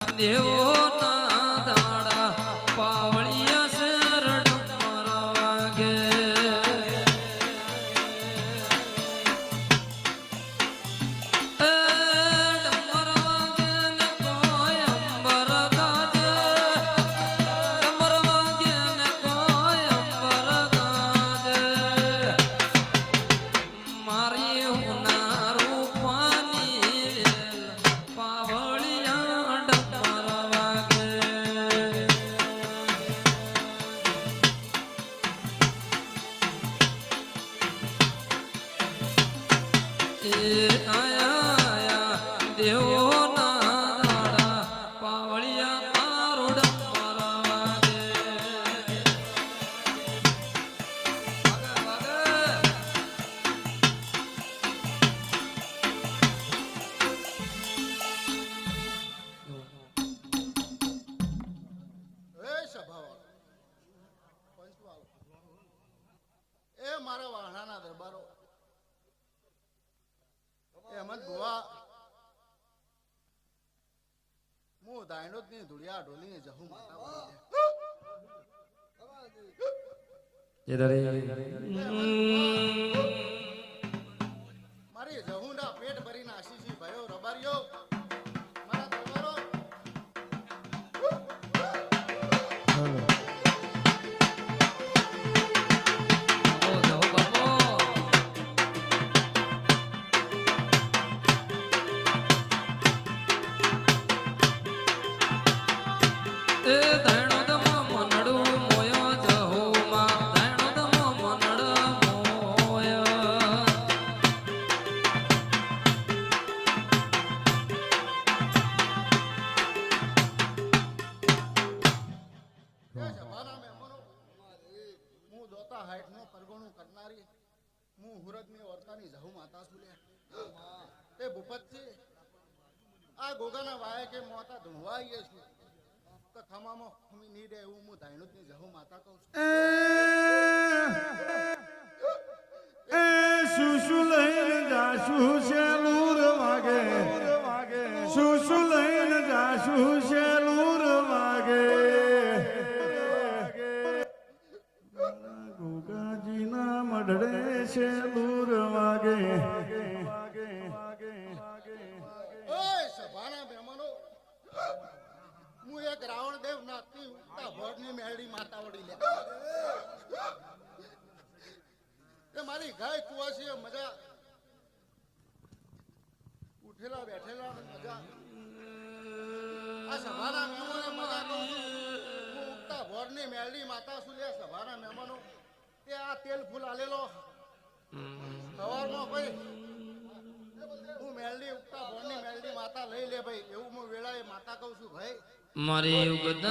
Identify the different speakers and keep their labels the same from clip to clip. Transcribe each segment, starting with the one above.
Speaker 1: દેવો ના દાડા પાવળિયા શરણ વાગે
Speaker 2: મારા વાહણાના દરબારો અહેમદ બુવા હું દાયણોદ ની ધુડિયા ઢોલી જહું માતા મારી જહુંડા પેટ ભરીને આશીષી ભયો રબારીઓ મારા દરબારો ગોગાના વાય કે મોતા ધુણવાઈએ છું તો ખમામાં ખમી ની દે એવું હું ધાયણું ની જહું માતા કહું છું
Speaker 3: એ સુસુ લઈને જાસુ શેલુર વાગે સુસુ લઈને જાસુ શેલુર વાગે ગોગાજીના મઢડે શેલુર વાગે એક રાવણ દેવ નાતી ઉગતા ભોરની મેળી માતા વડી લે મારી ગાય કુવાસી મજા ઉઠેલા બેઠેલા મજા આ સભાના મહેમાનો મજા કહું છું હું ઉગતા ભોરની મેળી માતા છું લે સભાના મહેમાનો તે આ તેલ ફૂલ આલેલો સવારમાં ભાઈ હું મેળડી ઉગતા ભોરની મેળડી માતા લઈ લે ભાઈ એવું હું વેળાએ માતા કહું છું ભાઈ
Speaker 1: મારી ઉગદામ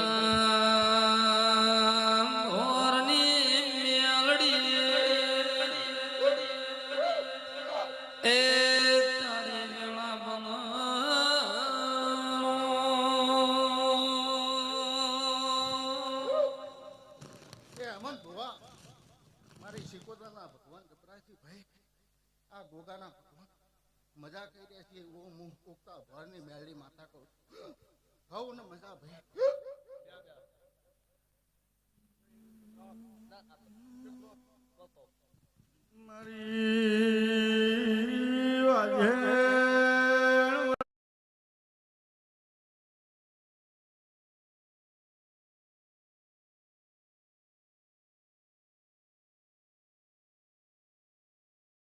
Speaker 1: ઓરની મેલડી એ તારી વેળા બનો
Speaker 2: એ અમન ભુવા મારી શિકોતરના ભગવાન ગભરાથી ભાઈ આ ગોગાના ભગવાન મજા કરી રહ્યા છીએ હું ઉગતા ભોરની મેળડી માતા કહું હવ ને મજા ભાઈ
Speaker 3: મારી વાજે